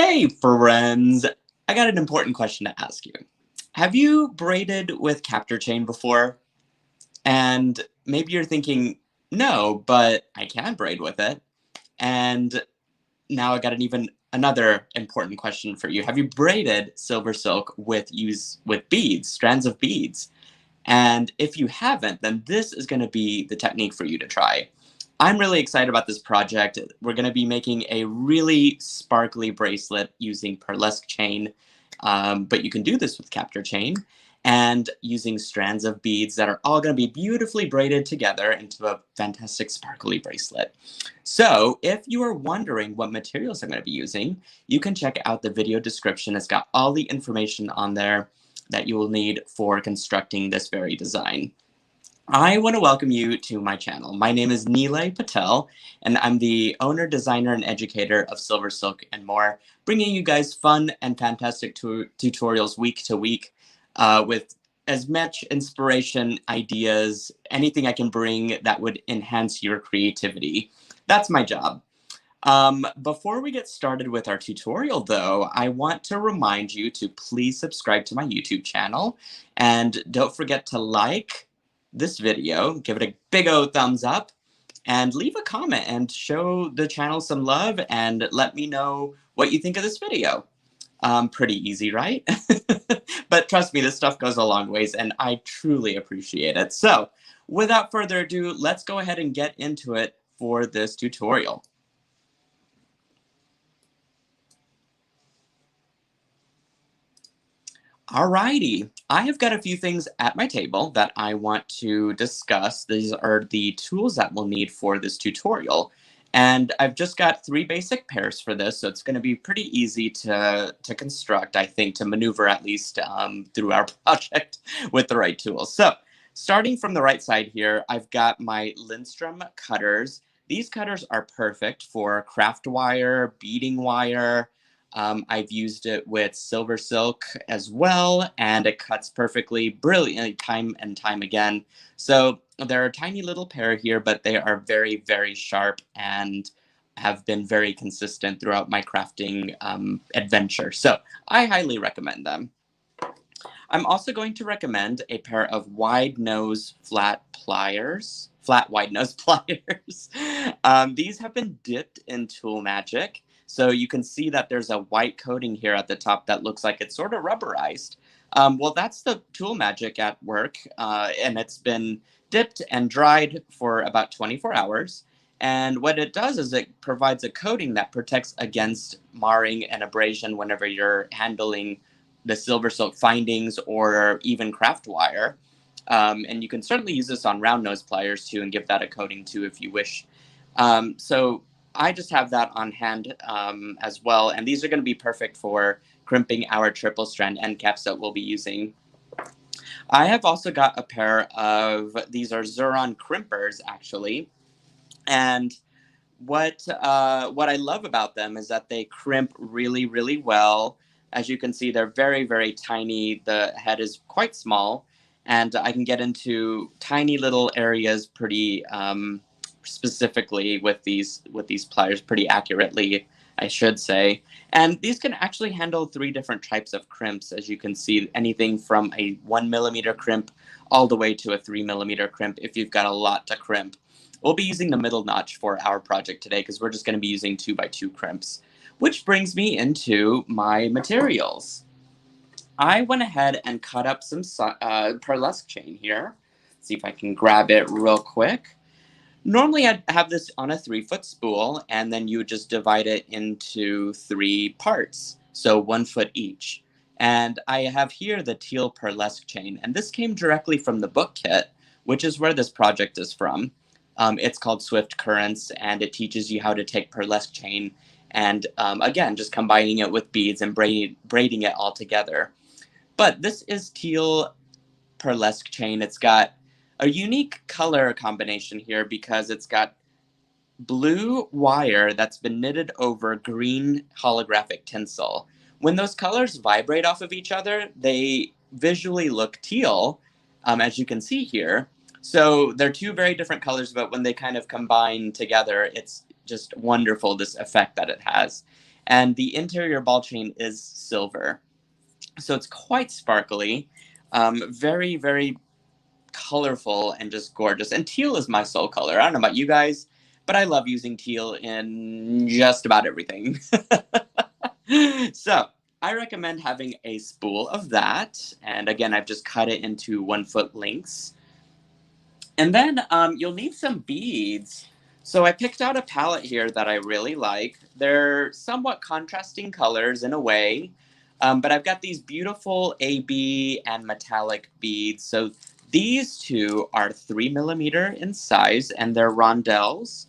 Hey, friends. I got an important question to ask you. Have you braided with Capture Chain before? And maybe you're thinking, no, but I can braid with it. And now I got another important question for you. Have you braided silver silk with beads, strands of beads? And if you haven't, then this is going to be the technique for you to try. I'm really excited about this project. We're going to be making a really sparkly bracelet using Pearlesque Chain, but you can do this with Capture Chain and using strands of beads that are all going to be beautifully braided together into a fantastic sparkly bracelet. So if you are wondering what materials I'm going to be using, you can check out the video description. It's got all the information on there that you will need for constructing this very design. I want to welcome you to my channel. My name is Nilay Patel, and I'm the owner, designer, and educator of SilverSilk and more, bringing you guys fun and fantastic tutorials week to week with as much inspiration, ideas, anything I can bring that would enhance your creativity. That's my job. Before we get started with our tutorial, though, I want to remind you to please subscribe to my YouTube channel, and don't forget to like this video, give it a big old thumbs up, and leave a comment and show the channel some love and let me know what you think of this video. Pretty easy, right? But trust me, this stuff goes a long ways, and I truly appreciate it. So, without further ado, let's go ahead and get into it for this tutorial. Alrighty, I have got a few things at my table that I want to discuss. These are the tools that we'll need for this tutorial. And I've just got 3 basic pairs for this, so it's going to be pretty easy to construct, I think, to maneuver at least through our project with the right tools. So starting from the right side here, I've got my Lindstrom cutters. These cutters are perfect for craft wire, beading wire. I've used it with silver silk as well, and it cuts perfectly, brilliantly, time and time again. So they're a tiny little pair here, but they are very, very sharp and have been very consistent throughout my crafting adventure. So I highly recommend them. I'm also going to recommend a pair of wide nose flat pliers. Flat wide nose pliers. These have been dipped in Tool Magic. So you can see that there's a white coating here at the top that looks like it's sort of rubberized. Well, that's the Tool Magic at work, and it's been dipped and dried for about 24 hours. And what it does is it provides a coating that protects against marring and abrasion whenever you're handling the silver silk findings or even craft wire. And you can certainly use this on round nose pliers too and give that a coating too if you wish. So I just have that on hand as well. And these are going to be perfect for crimping our triple strand end caps that we'll be using. I have also got a pair of, these are Xuron crimpers actually. And what I love about them is that they crimp really, really well. As you can see, they're very, very tiny. The head is quite small, and I can get into tiny little areas pretty specifically with these pliers, pretty accurately, I should say. And these can actually handle 3 different types of crimps, as you can see, anything from a 1mm crimp all the way to a 3mm crimp if you've got a lot to crimp. We'll be using the middle notch for our project today because we're just going to be using 2x2 crimps, which brings me into my materials. I went ahead and cut up some Pearlesque chain here. Let's see if I can grab it real quick. Normally I'd have this on a 3-foot spool, and then you would just divide it into 3 parts, so 1 foot each. And I have here the teal Pearlesque chain, and this came directly from the book kit, which is where this project is from. It's called Swift Currents, and it teaches you how to take Pearlesque chain and, again, just combining it with beads and braiding it all together. But this is teal Pearlesque chain. It's got a unique color combination here because it's got blue wire that's been knitted over green holographic tinsel. When those colors vibrate off of each other, they visually look teal, as you can see here. So they're 2 very different colors, but when they kind of combine together, it's just wonderful, this effect that it has. And the interior ball chain is silver. So it's quite sparkly, very, very colorful and just gorgeous. And teal is my soul color. I don't know about you guys, but I love using teal in just about everything. So I recommend having a spool of that. And again, I've just cut it into 1 foot lengths. And then you'll need some beads. So I picked out a palette here that I really like. They're somewhat contrasting colors in a way, but I've got these beautiful AB and metallic beads. So these two are 3 millimeter in size, and they're rondelles.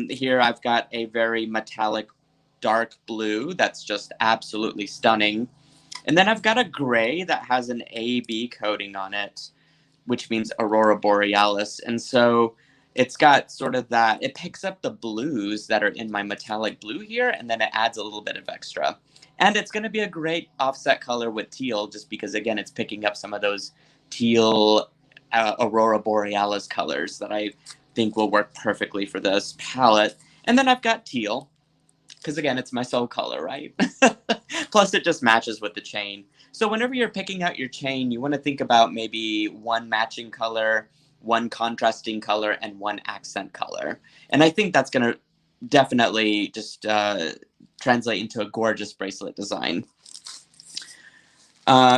Here I've got a very metallic dark blue that's just absolutely stunning. And then I've got a gray that has an AB coating on it, which means Aurora Borealis. And so it's got sort of that, it picks up the blues that are in my metallic blue here, and then it adds a little bit of extra. And it's going to be a great offset color with teal, just because, again, it's picking up some of those teal Aurora Borealis colors that I think will work perfectly for this palette. And then I've got teal, because again, it's my soul color, right? Plus it just matches with the chain. So whenever you're picking out your chain, you want to think about maybe one matching color, one contrasting color, and one accent color. And I think that's going to definitely just translate into a gorgeous bracelet design.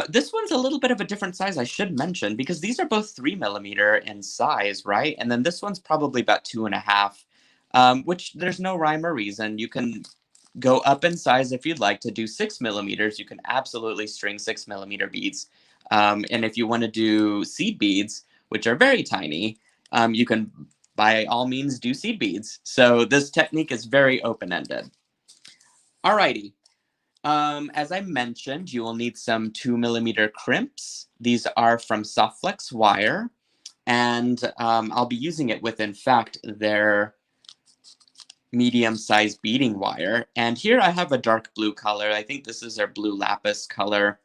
This one's a little bit of a different size, I should mention, because these are both 3 millimeter in size, right? And then this one's probably about 2.5, which there's no rhyme or reason. You can go up in size if you'd like to do 6 millimeters. You can absolutely string 6 millimeter beads. And if you want to do seed beads, which are very tiny, you can by all means do seed beads. So this technique is very open-ended. Alrighty. As I mentioned, you will need some 2 millimeter crimps. These are from Softflex wire, and I'll be using it with, in fact, their medium-sized beading wire. And here I have a dark blue color. I think this is their blue lapis color,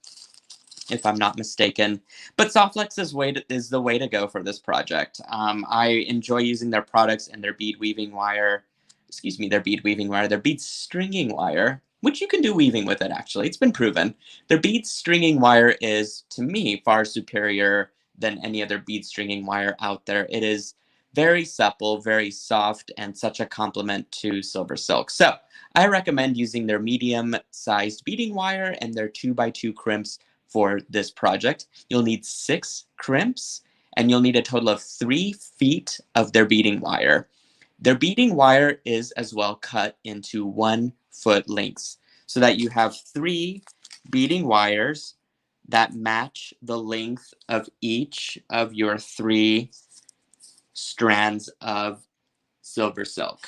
if I'm not mistaken. But Softflex is the way to go for this project. I enjoy using their products and their bead weaving wire. Excuse me, their bead weaving wire, their bead stringing wire, which you can do weaving with it, actually. It's been proven. Their bead stringing wire is, to me, far superior than any other bead stringing wire out there. It is very supple, very soft, and such a compliment to SilverSilk. So I recommend using their medium-sized beading wire and their 2x2 crimps for this project. You'll need 6 crimps, and you'll need a total of 3 feet of their beading wire. Their beading wire is as well cut into 1 foot lengths, so that you have 3 beading wires that match the length of each of your 3 strands of SilverSilk.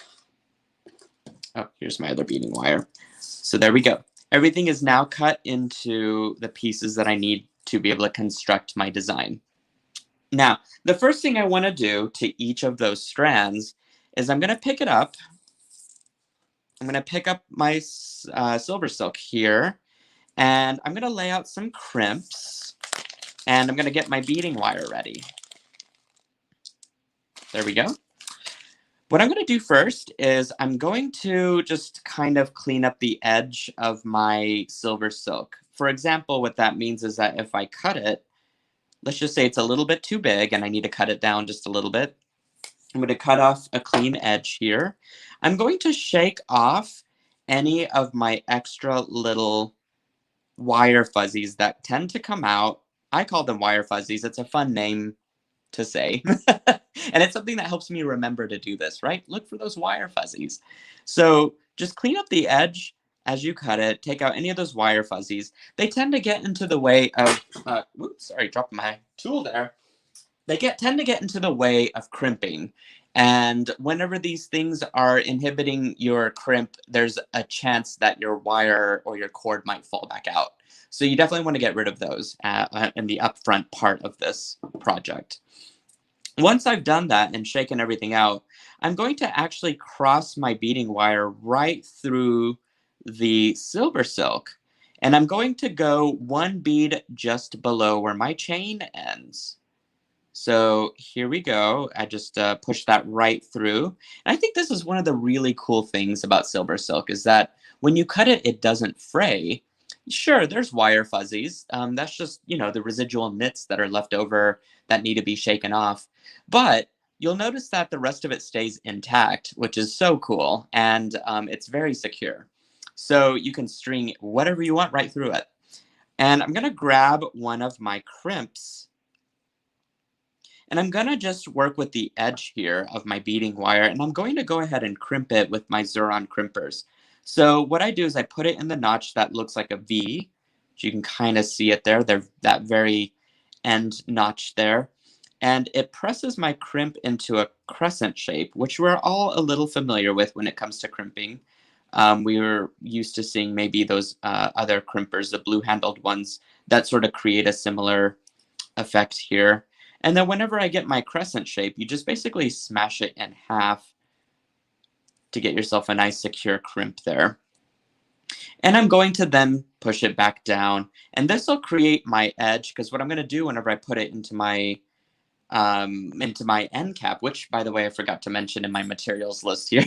Oh, here's my other beading wire. So there we go. Everything is now cut into the pieces that I need to be able to construct my design. Now, the first thing I want to do to each of those strands is I'm going to pick it up. I'm going to pick up my SilverSilk here, and I'm going to lay out some crimps, and I'm going to get my beading wire ready. There we go. What I'm going to do first is I'm going to just kind of clean up the edge of my SilverSilk. For example, what that means is that if I cut it, let's just say it's a little bit too big and I need to cut it down just a little bit. I'm going to cut off a clean edge here. I'm going to shake off any of my extra little wire fuzzies that tend to come out. I call them wire fuzzies. It's a fun name to say. And it's something that helps me remember to do this, right? Look for those wire fuzzies. So just clean up the edge as you cut it. Take out any of those wire fuzzies. They tend to get into the way of, oops, sorry, dropped my tool there. They tend to get into the way of crimping. And whenever these things are inhibiting your crimp, there's a chance that your wire or your cord might fall back out. So you definitely want to get rid of those in the upfront part of this project. Once I've done that and shaken everything out, I'm going to actually cross my beading wire right through the SilverSilk. And I'm going to go 1 bead just below where my chain ends. So here we go. I just push that right through. And I think this is one of the really cool things about SilverSilk is that When you cut it, it doesn't fray. Sure, there's wire fuzzies. That's just, the residual knits that are left over that need to be shaken off. But you'll notice that the rest of it stays intact, which is so cool, and it's very secure. So you can string whatever you want right through it. And I'm going to grab one of my crimps, and I'm going to just work with the edge here of my beading wire, and I'm going to go ahead and crimp it with my Xuron crimpers. So what I do is I put it in the notch that looks like a V. You can kind of see it there, that very end notch there. And it presses my crimp into a crescent shape, which we're all a little familiar with when it comes to crimping. We were used to seeing maybe those other crimpers, the blue-handled ones, that sort of create a similar effect here. And then whenever I get my crescent shape, you just basically smash it in half to get yourself a nice secure crimp there. And I'm going to then push it back down. And this will create my edge, because what I'm going to do whenever I put it into my end cap, which, by the way, I forgot to mention in my materials list here.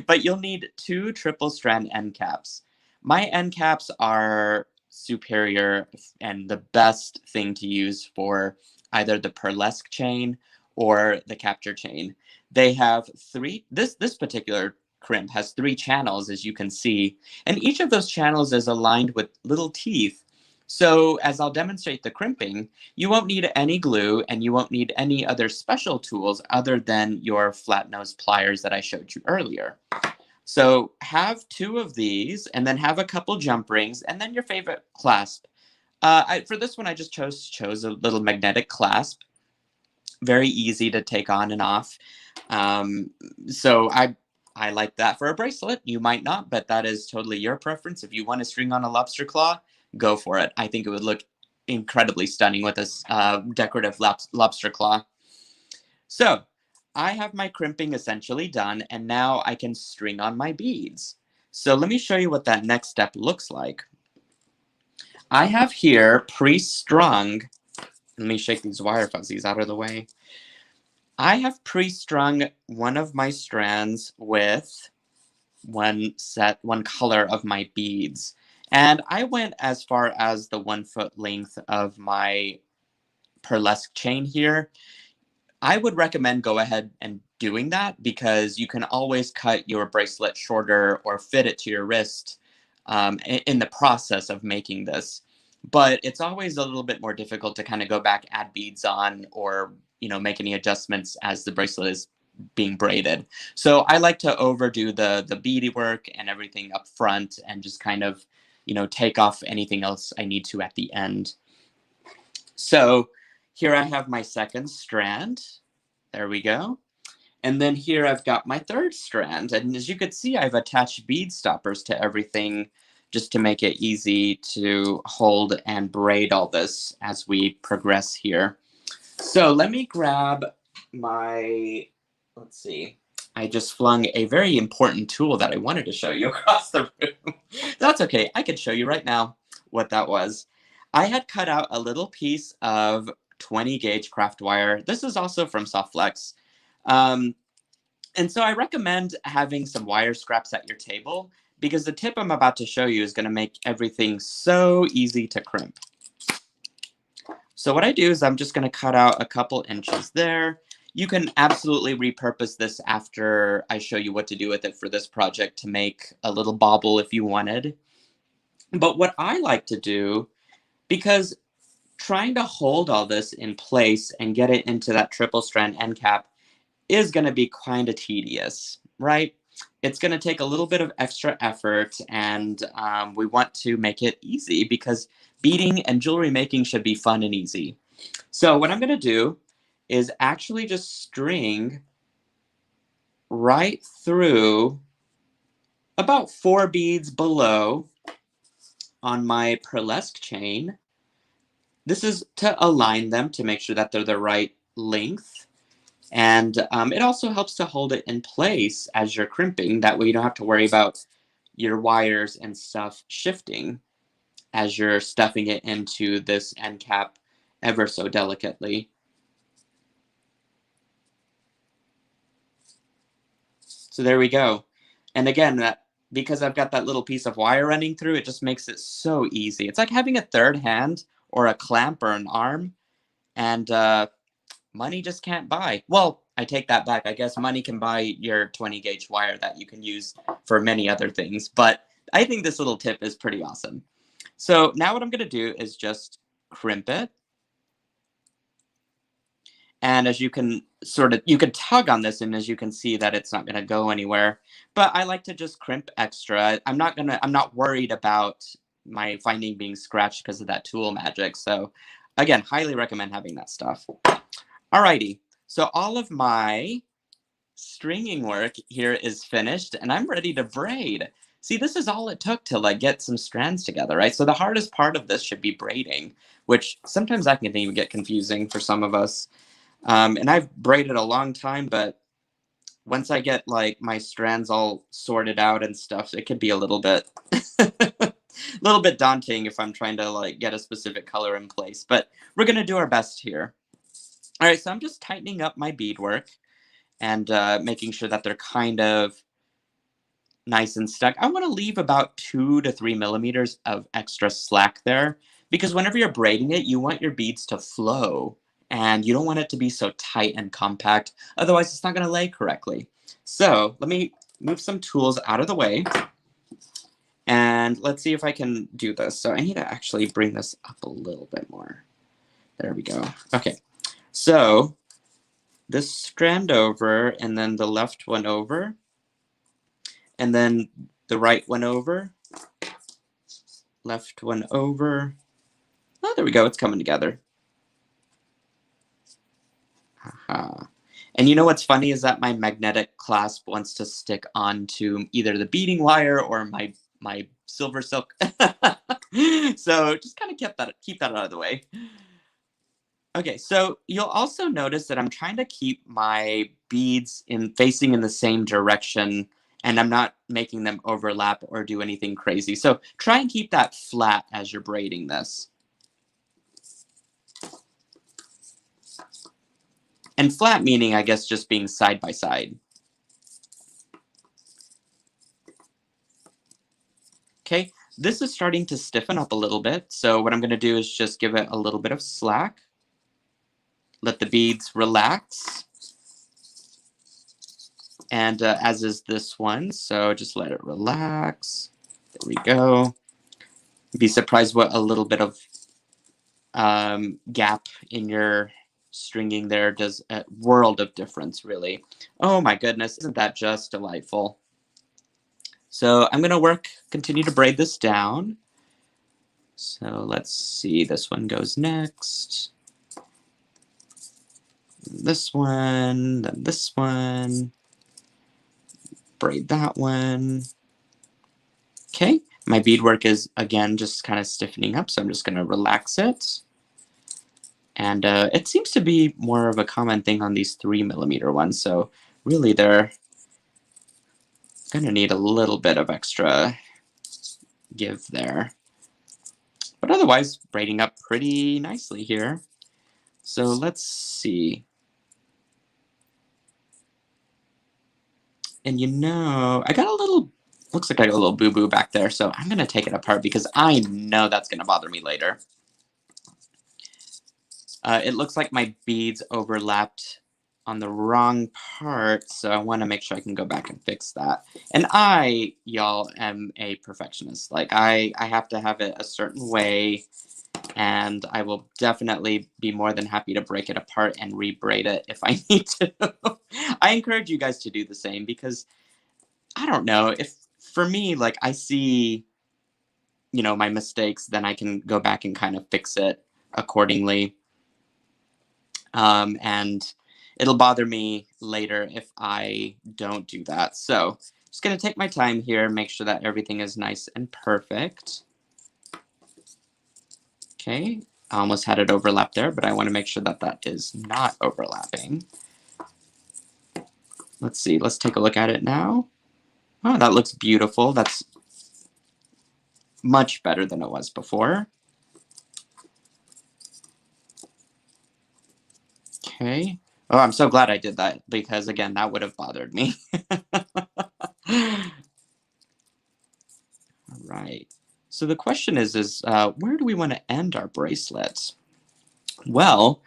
But you'll need 2 triple strand end caps. My end caps are superior and the best thing to use for either the Pearlesque chain or the capture chain. They have 3, this particular crimp has 3 channels, as you can see, and each of those channels is aligned with little teeth. So as I'll demonstrate the crimping, you won't need any glue and you won't need any other special tools other than your flat nose pliers that I showed you earlier. So have 2 of these, and then have a couple jump rings, and then your favorite clasp. For this one, I just chose a little magnetic clasp. Very easy to take on and off. So I like that for a bracelet. You might not, but that is totally your preference. If you want to string on a lobster claw, go for it. I think it would look incredibly stunning with this decorative lobster claw. So I have my crimping essentially done, and now I can string on my beads. So let me show you what that next step looks like. I have here pre-strung, let me shake these wire fuzzies out of the way. I have pre-strung one of my strands with one color of my beads. And I went as far as the 1 foot length of my Pearlesque chain here. I would recommend go ahead and doing that, because you can always cut your bracelet shorter or fit it to your wrist in the process of making this. But it's always a little bit more difficult to kind of go back, add beads on, or make any adjustments as the bracelet is being braided. So I like to overdo the beady work and everything up front, and just kind of take off anything else I need to at the end. So here I have my second strand. There we go. And then here I've got my third strand. And as you can see, I've attached bead stoppers to everything just to make it easy to hold and braid all this as we progress here. So let me grab my, let's see. I just flung a very important tool that I wanted to show you across the room. That's okay. I can show you right now what that was. I had cut out a little piece of 20 gauge craft wire. This is also from Softflex. And so I recommend having some wire scraps at your table, because the tip I'm about to show you is going to make everything so easy to crimp. So what I do is I'm just going to cut out a couple inches there. You can absolutely repurpose this after I show you what to do with it for this project to make a little bauble if you wanted. But what I like to do, because trying to hold all this in place and get it into that triple strand end cap is going to be kind of tedious, right? It's going to take a little bit of extra effort, and we want to make it easy, because beading and jewelry making should be fun and easy. So what I'm going to do is actually just string right through about 4 beads below on my Pearlesque chain. This is to align them to make sure that they're the right length. And it also helps to hold it in place as you're crimping. That way you don't have to worry about your wires and stuff shifting as you're stuffing it into this end cap ever so delicately. So there we go. And again, because I've got that little piece of wire running through, it just makes it so easy. It's like having a third hand or a clamp or an arm, and money just can't buy. Well, I take that back. I guess money can buy your 20 gauge wire that you can use for many other things, but I think this little tip is pretty awesome. So now what I'm going to do is just crimp it. And as you can you can tug on this, and as you can see that it's not going to go anywhere. But I like to just crimp extra. I'm not worried about my finding being scratched because of that tool magic. So again, highly recommend having that stuff. Alrighty, so all of my stringing work here is finished, and I'm ready to braid. See, this is all it took to like get some strands together, right? So the hardest part of this should be braiding, which sometimes that can even get confusing for some of us. And I've braided a long time, but once I get like my strands all sorted out and stuff, it could be a little bit, a little bit daunting if I'm trying to like get a specific color in place. But we're gonna do our best here. All right, so I'm just tightening up my beadwork and making sure that they're kind of nice and stuck. I want to leave about 2 to 3 millimeters of extra slack there, because whenever you're braiding it, you want your beads to flow, and you don't want it to be so tight and compact. Otherwise, it's not going to lay correctly. So let me move some tools out of the way, and let's see if I can do this. So I need to actually bring this up a little bit more. There we go. Okay, so this strand over, and then the left one over, and then the right one over, left one over. Oh, there we go. It's coming together. Aha. And you know what's funny is that my magnetic clasp wants to stick onto either the beading wire or my SilverSilk. So just kind of keep that out of the way. Okay, so you'll also notice that I'm trying to keep my beads facing in the same direction, and I'm not making them overlap or do anything crazy. So try and keep that flat as you're braiding this. And flat meaning, I guess, just being side by side. Okay, this is starting to stiffen up a little bit. So what I'm going to do is just give it a little bit of slack. Let the beads relax. And as is this one, so just let it relax. There we go. Be surprised what a little bit of gap in your stringing there does a world of difference, really. Oh my goodness, isn't that just delightful? So I'm going to continue to braid this down. So let's see, this one goes next. This one, then this one. Braid that one. Okay, my beadwork is, again, just kind of stiffening up, so I'm just going to relax it. And it seems to be more of a common thing on these 3 millimeter ones, so really they're going to need a little bit of extra give there. But otherwise, braiding up pretty nicely here. So let's see. And you know, I got a little, looks like I got a little boo-boo back there, so I'm going to take it apart because I know that's going to bother me later. It looks like my beads overlapped on the wrong part, so I want to make sure I can go back and fix that. And I, y'all, am a perfectionist. Like, I have to have it a certain way, and I will definitely be more than happy to break it apart and rebraid it if I need to. I encourage you guys to do the same because, I don't know, if for me, like, I see, you know, my mistakes, then I can go back and kind of fix it accordingly. And it'll bother me later if I don't do that. So just going to take my time here, make sure that everything is nice and perfect. Okay, I almost had it overlap there, but I want to make sure that that is not overlapping. Let's see, let's take a look at it now. Oh, that looks beautiful. That's much better than it was before. Okay. Oh, I'm so glad I did that because, again, that would have bothered me. right. So the question is where do we want to end our bracelets? Well,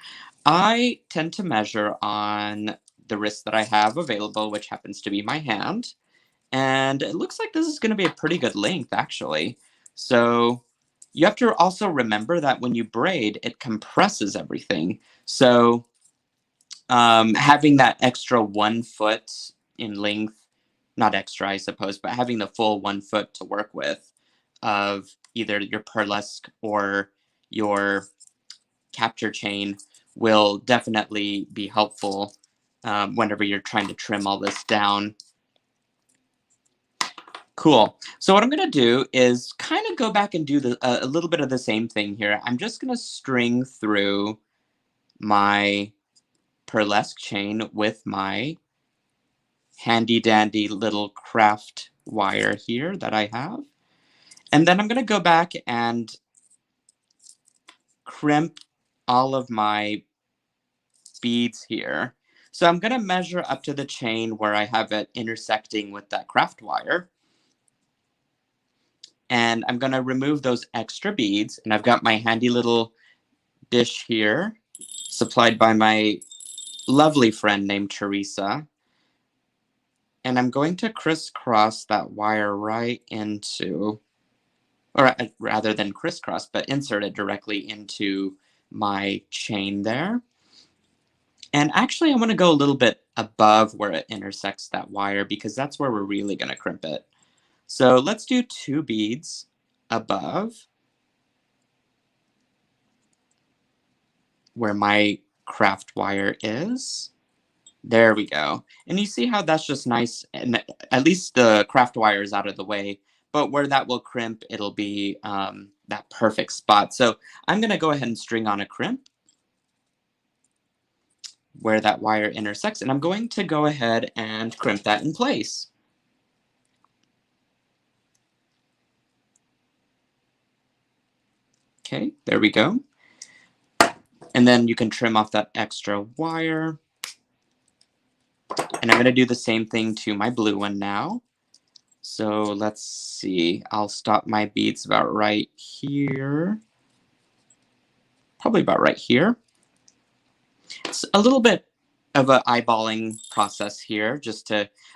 I tend to measure on the wrist that I have available, which happens to be my hand. And it looks like this is going to be a pretty good length, actually. So you have to also remember that when you braid, it compresses everything. So having that extra 1 foot in length, not extra, I suppose, but having the full 1 foot to work with of either your Pearlesque or your capture chain will definitely be helpful whenever you're trying to trim all this down. Cool. So what I'm going to do is kind of go back and do a little bit of the same thing here. I'm just going to string through my Pearlesque chain with my handy dandy little craft wire here that I have. And then I'm going to go back and crimp all of my beads here. So I'm going to measure up to the chain where I have it intersecting with that craft wire. And I'm going to remove those extra beads. And I've got my handy little dish here, supplied by my lovely friend named Teresa. And I'm going to crisscross that wire right into, or rather than crisscross, but insert it directly into my chain there. And actually, I want to go a little bit above where it intersects that wire because that's where we're really going to crimp it. So let's do 2 beads above where my craft wire is. There we go. And you see how that's just nice, and at least the craft wire is out of the way, but where that will crimp, it'll be that perfect spot. So I'm going to go ahead and string on a crimp where that wire intersects, and I'm going to go ahead and crimp that in place. Okay, there we go. And then you can trim off that extra wire. And I'm going to do the same thing to my blue one now. So let's see, I'll stop my beads about right here. Probably about right here. It's a little bit of an eyeballing process here.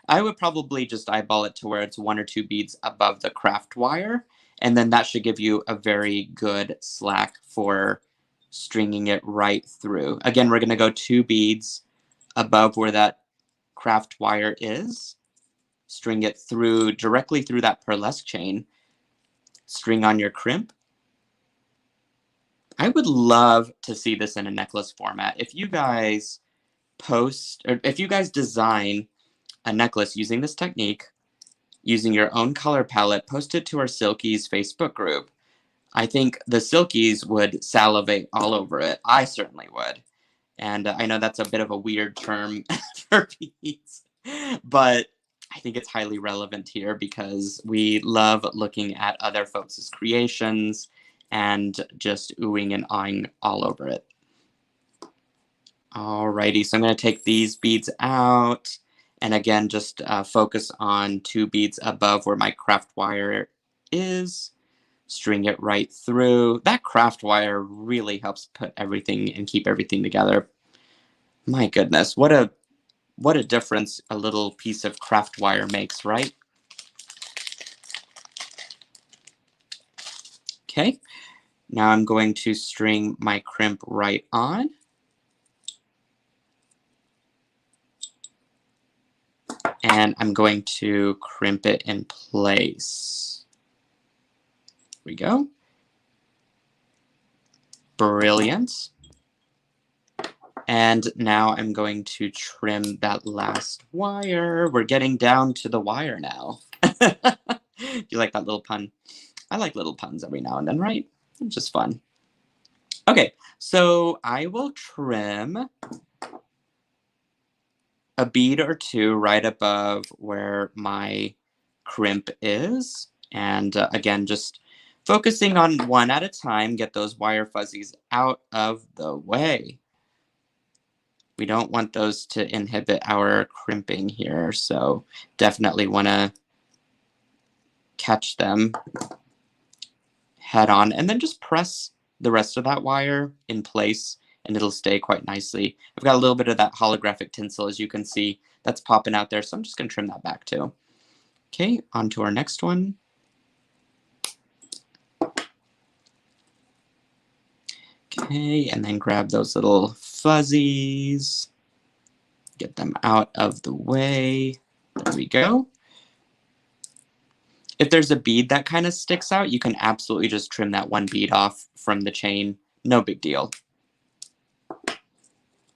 I would probably just eyeball it to where it's 1 or 2 beads above the craft wire. And then that should give you a very good slack for stringing it right through. Again, we're going to go 2 beads above where that craft wire is. String it through directly through that Pearlesque chain. String on your crimp. I would love to see this in a necklace format. If you guys if you guys design a necklace using this technique, using your own color palette, post it to our Silkies Facebook group. I think the Silkies would salivate all over it. I certainly would. And I know that's a bit of a weird term for beads, but I think it's highly relevant here because we love looking at other folks' creations and just oohing and awing all over it. Alrighty, so I'm going to take these beads out, and again, just focus on 2 beads above where my craft wire is. String it right through. That craft wire really helps put everything and keep everything together. My goodness, what a difference a little piece of craft wire makes, right? Okay, now I'm going to string my crimp right on. And I'm going to crimp it in place. There we go. Brilliant. And now I'm going to trim that last wire. We're getting down to the wire now. You like that little pun? I like little puns every now and then, right? It's just fun. Okay, so I will trim a bead or 2 right above where my crimp is. And again, just focusing on 1 at a time, get those wire fuzzies out of the way. We don't want those to inhibit our crimping here, so definitely want to catch them head on, and then just press the rest of that wire in place, and it'll stay quite nicely. I've got a little bit of that holographic tinsel, as you can see, that's popping out there, so I'm just going to trim that back too. Okay, on to our next one. Okay, and then grab those little fuzzies, get them out of the way. There we go. If there's a bead that kind of sticks out, you can absolutely just trim that one bead off from the chain. No big deal.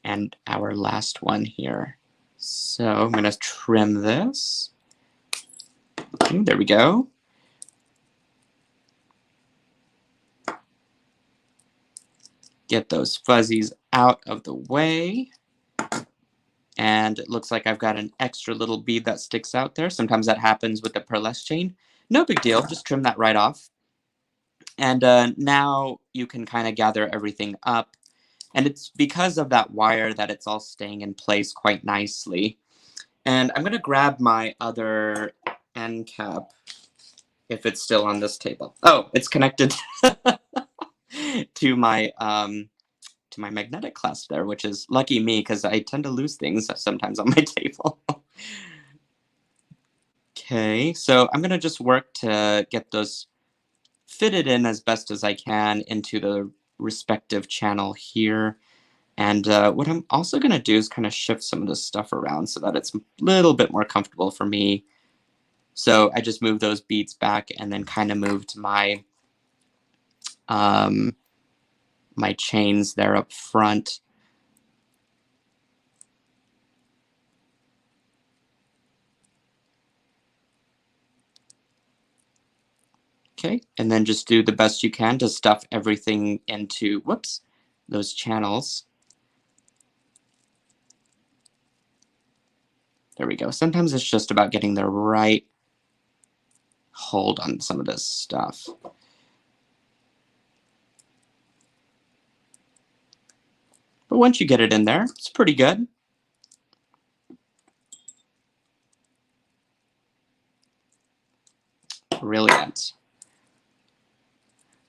And our last one here. So I'm going to trim this. Okay, there we go. Get those fuzzies out of the way. And it looks like I've got an extra little bead that sticks out there. Sometimes that happens with the Pearlesque chain. No big deal, just trim that right off. And now you can kind of gather everything up. And it's because of that wire that it's all staying in place quite nicely. And I'm going to grab my other end cap if it's still on this table. Oh, it's connected to my magnetic clasp there, which is lucky me because I tend to lose things sometimes on my table. Okay, so I'm going to just work to get those fitted in as best as I can into the respective channel here. And what I'm also going to do is kind of shift some of this stuff around so that it's a little bit more comfortable for me. So I just moved those beads back and then kind of moved my my chains there up front. Okay, and then just do the best you can to stuff everything into, whoops, those channels. There we go. Sometimes it's just about getting the right hold on some of this stuff. But once you get it in there, it's pretty good. Brilliant.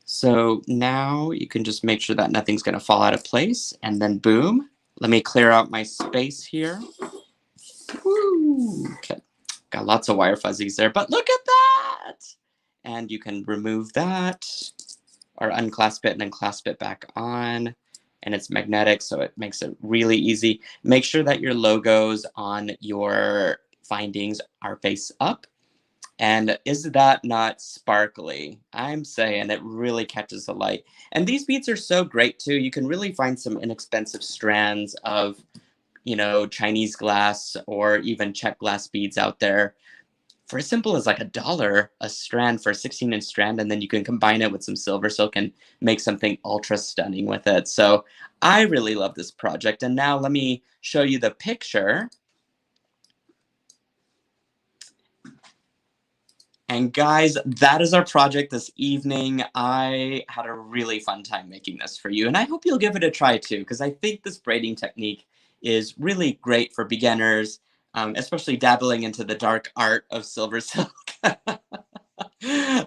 So now you can just make sure that nothing's going to fall out of place, and then boom. Let me clear out my space here. Woo! Okay, got lots of wire fuzzies there, but look at that! And you can remove that, or unclasp it and then clasp it back on. And it's magnetic, so it makes it really easy. Make sure that your logos on your findings are face up. And is that not sparkly? I'm saying it really catches the light. And these beads are so great too. You can really find some inexpensive strands of, you know, Chinese glass or even Czech glass beads out there for as simple as like $1 a strand for a 16-inch strand, and then you can combine it with some SilverSilk and make something ultra stunning with it. So I really love this project. And now let me show you the picture. And guys, that is our project this evening. I had a really fun time making this for you, and I hope you'll give it a try too, because I think this braiding technique is really great for beginners, especially dabbling into the dark art of SilverSilk.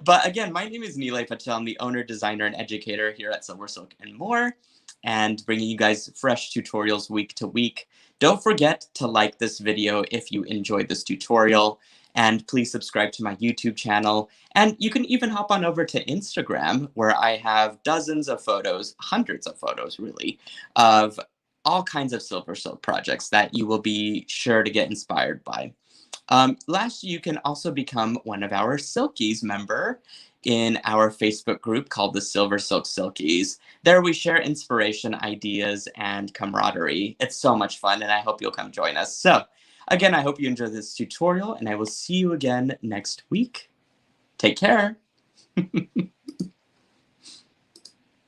But again, my name is Nilay Patel. I'm the owner, designer, and educator here at SilverSilk and More, and bringing you guys fresh tutorials week to week. Don't forget to like this video if you enjoyed this tutorial. And please subscribe to my YouTube channel. And you can even hop on over to Instagram, where I have dozens of photos, hundreds of photos really, of all kinds of SilverSilk projects that you will be sure to get inspired by. Last, you can also become one of our Silkies member in our Facebook group called the SilverSilk Silkies. There we share inspiration, ideas, and camaraderie. It's so much fun, and I hope you'll come join us. So, again, I hope you enjoyed this tutorial, and I will see you again next week. Take care.